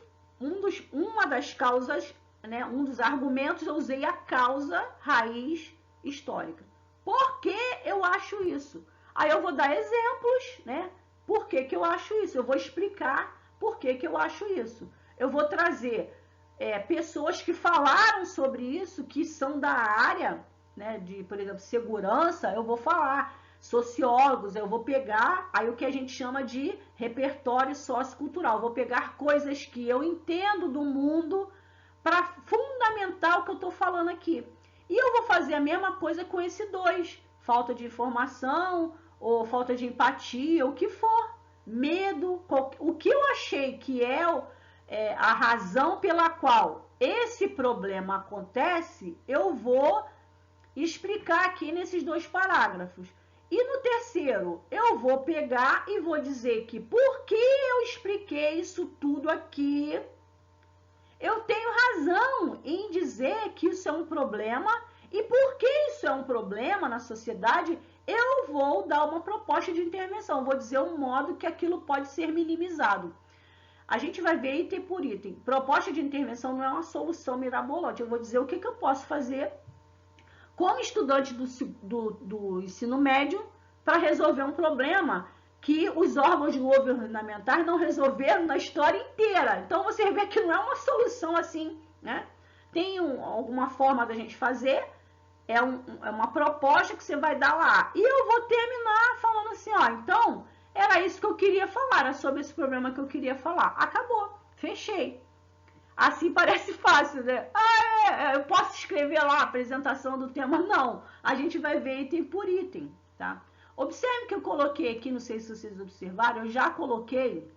uma das causas, né, um dos argumentos, eu usei a causa raiz histórica. Por que eu acho isso? Aí eu vou dar exemplos, né? Por que eu acho isso? Eu vou explicar por que eu acho isso. Eu vou trazer pessoas que falaram sobre isso, que são da área, né, de, por exemplo, segurança, eu vou falar, sociólogos, eu vou pegar aí o que a gente chama de repertório sociocultural, eu vou pegar coisas que eu entendo do mundo para fundamentar o que eu estou falando aqui. E eu vou fazer a mesma coisa com esse 2, falta de informação, ou falta de empatia, o que for, medo, o que eu achei que a razão pela qual esse problema acontece, eu vou explicar aqui nesses 2 parágrafos. E no terceiro, eu vou pegar e vou dizer que porque eu expliquei isso tudo aqui, eu tenho razão em dizer que isso é um problema, e porque isso é um problema na sociedade, eu vou dar uma proposta de intervenção, vou dizer um modo que aquilo pode ser minimizado. A gente vai ver item por item. Proposta de intervenção não é uma solução mirabolante. Eu vou dizer o que eu posso fazer como estudante do ensino médio para resolver um problema que os órgãos governamentais não resolveram na história inteira. Então, você vê que não é uma solução assim, né? Tem alguma forma da gente fazer, é uma proposta que você vai dar lá. E eu vou terminar falando assim, ó, então, era isso que eu queria falar, era sobre esse problema que eu queria falar. Acabou, fechei. Assim parece fácil, né? Eu posso escrever lá a apresentação do tema? Não, a gente vai ver item por item, tá? Observe que eu coloquei aqui, não sei se vocês observaram, eu já coloquei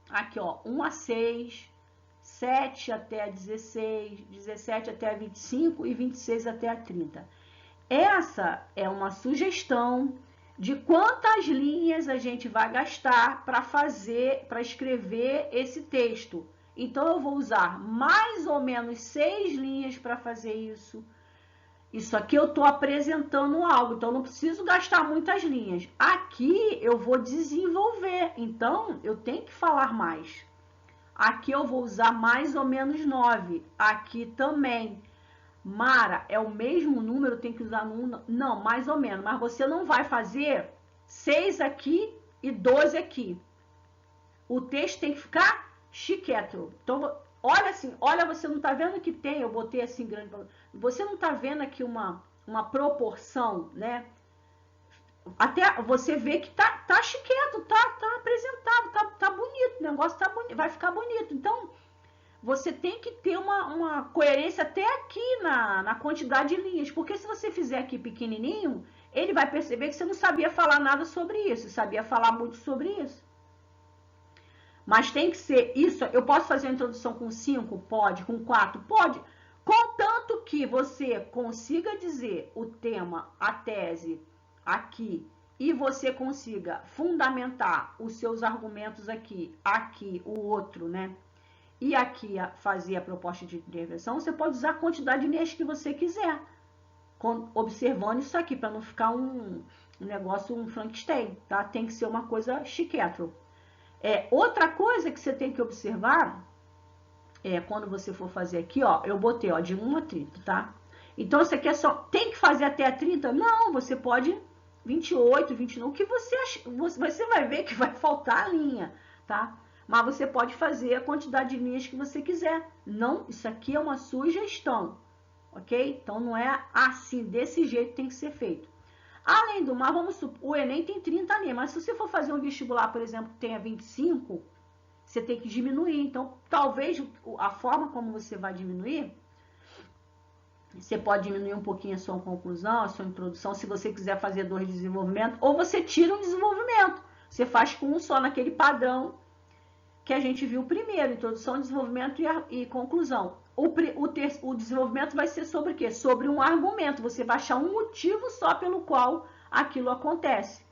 aqui, ó, 1 a 6, 7 até 16, 17 até 25 e 26 até a 30. Essa é uma sugestão de quantas linhas a gente vai gastar para escrever esse texto. Então, eu vou usar mais ou menos 6 linhas para fazer isso. Isso aqui eu estou apresentando algo, então não preciso gastar muitas linhas. Aqui eu vou desenvolver, então eu tenho que falar mais. Aqui eu vou usar mais ou menos 9. Aqui também. Mara, é o mesmo número, tem que usar no... Não, mais ou menos. Mas você não vai fazer 6 aqui e 12 aqui. O texto tem que ficar chiqueto. Então, olha assim, olha, você não tá vendo que tem, eu botei assim grande, você não tá vendo aqui uma proporção, né? Até você vê que tá chiqueto, tá apresentado, tá bonito, o negócio tá bonito, vai ficar bonito. Então, você tem que ter uma coerência até aqui na quantidade de linhas, porque se você fizer aqui pequenininho, ele vai perceber que você não sabia falar nada sobre isso, sabia falar muito sobre isso. Mas tem que ser isso. Eu posso fazer a introdução com 5? Pode. Com 4? Pode. Contanto que você consiga dizer o tema, a tese aqui, e você consiga fundamentar os seus argumentos aqui, o outro, né? E aqui fazer a proposta de intervenção, você pode usar a quantidade de linhas que você quiser, observando isso aqui, para não ficar um negócio, um Frankenstein, tá? Tem que ser uma coisa chiqueto. Outra coisa que você tem que observar quando você for fazer aqui, ó, eu botei, ó, de 1 a 30, tá? Então, você quer tem que fazer até a 30? Não, você pode 28, 29, o que você vai ver que vai faltar a linha, tá? Mas você pode fazer a quantidade de linhas que você quiser. Não, isso aqui é uma sugestão, ok? Então, não é assim, desse jeito tem que ser feito. Além do mais, vamos supor, o Enem tem 30 linhas, mas se você for fazer um vestibular, por exemplo, que tenha 25, você tem que diminuir. Então, talvez a forma como você vai diminuir, você pode diminuir um pouquinho a sua conclusão, a sua introdução, se você quiser fazer 2 desenvolvimentos, ou você tira um desenvolvimento. Você faz com um só, naquele padrão que a gente viu primeiro, introdução, desenvolvimento e conclusão. O desenvolvimento vai ser sobre o quê? Sobre um argumento. Você vai achar um motivo só pelo qual aquilo acontece.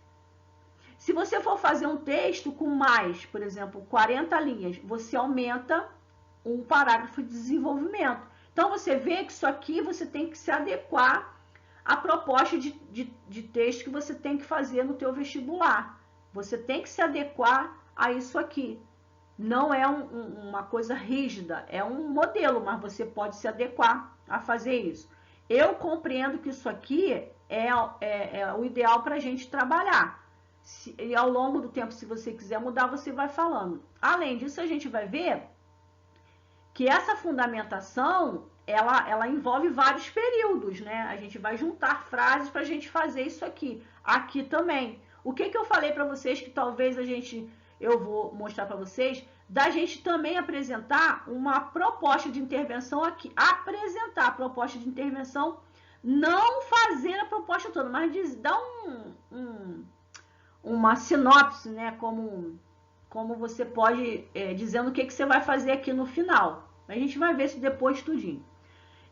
Se você for fazer um texto com mais, por exemplo, 40 linhas, você aumenta um parágrafo de desenvolvimento. Então, você vê que isso aqui você tem que se adequar à proposta de texto que você tem que fazer no teu vestibular. Você tem que se adequar a isso aqui. Não é uma coisa rígida, é um modelo, mas você pode se adequar a fazer isso. Eu compreendo que isso aqui é o ideal para a gente trabalhar. E ao longo do tempo, se você quiser mudar, você vai falando. Além disso, a gente vai ver que essa fundamentação, ela envolve vários períodos, né? A gente vai juntar frases para a gente fazer isso aqui. Aqui também. O que eu falei para vocês que talvez eu vou mostrar para vocês, da gente também apresentar uma proposta de intervenção aqui. Apresentar a proposta de intervenção, não fazer a proposta toda, mas dar uma sinopse, né? Como você pode, dizendo o que você vai fazer aqui no final. A gente vai ver isso depois tudinho.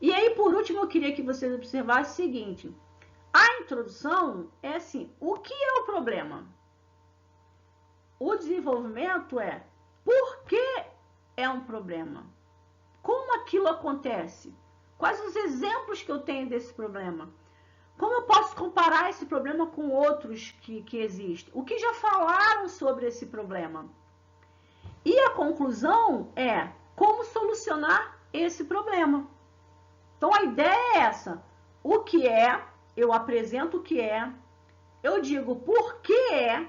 E aí, por último, eu queria que vocês observassem o seguinte. A introdução é assim, o que é o problema? O desenvolvimento é por que é um problema? Como aquilo acontece? Quais os exemplos que eu tenho desse problema? Como eu posso comparar esse problema com outros que existem? O que já falaram sobre esse problema? E a conclusão é como solucionar esse problema. Então, a ideia é essa. O que é, eu apresento o que é, eu digo por que é,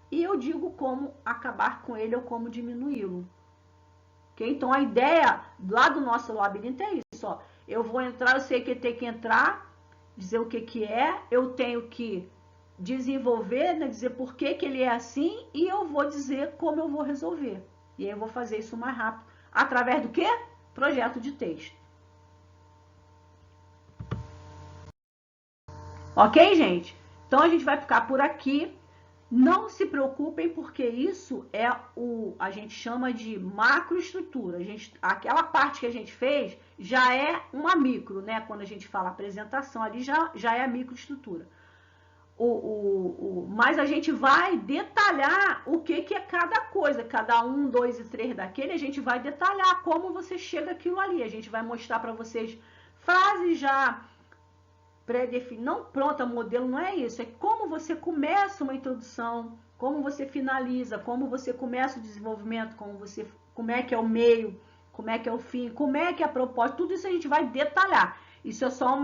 e eu digo como acabar com ele ou como diminuí-lo. Okay? Então, a ideia lá do nosso labirinto é isso. Ó. Eu vou entrar, eu sei que tem que entrar, dizer o que é, eu tenho que desenvolver, né, dizer por que ele é assim, e eu vou dizer como eu vou resolver. E aí eu vou fazer isso mais rápido. Através do quê? Projeto de texto. Ok, gente? Então, a gente vai ficar por aqui. Não se preocupem, porque isso é a gente chama de macroestrutura. Aquela parte que a gente fez já é uma micro, né? Quando a gente fala apresentação, ali já é a microestrutura. Mas a gente vai detalhar o que é cada coisa, cada 1, 2 e 3 daquele, a gente vai detalhar como você chega aquilo ali. A gente vai mostrar para vocês frases já pré-definidas, não pronta, modelo, não é isso, é como você começa uma introdução, como você finaliza, como você começa o desenvolvimento, como é que é o meio, como é que é o fim, como é que é a proposta, tudo isso a gente vai detalhar. Isso é só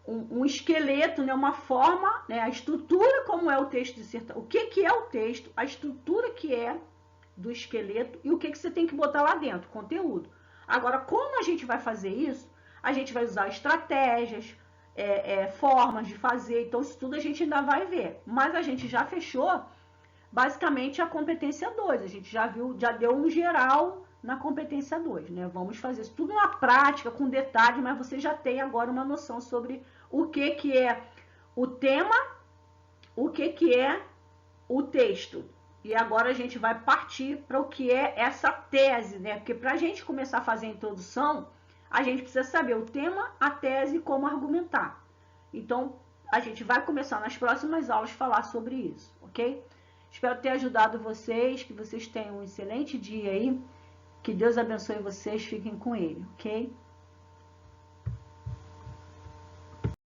um esqueleto, né, uma forma, né, a estrutura como é o texto dissertação, o que é o texto, a estrutura que é do esqueleto e o que você tem que botar lá dentro, conteúdo. Agora, como a gente vai fazer isso? A gente vai usar estratégias, formas de fazer, então isso tudo a gente ainda vai ver. Mas a gente já fechou, basicamente, a competência 2. A gente já viu, já deu um geral na competência 2, né? Vamos fazer isso tudo na prática, com detalhe, mas você já tem agora uma noção sobre o que é o tema, o que é o texto. E agora a gente vai partir para o que é essa tese, né? Porque para a gente começar a fazer a introdução, a gente precisa saber o tema, a tese e como argumentar. Então, a gente vai começar nas próximas aulas a falar sobre isso, ok? Espero ter ajudado vocês, que vocês tenham um excelente dia aí. Que Deus abençoe vocês, fiquem com ele, ok?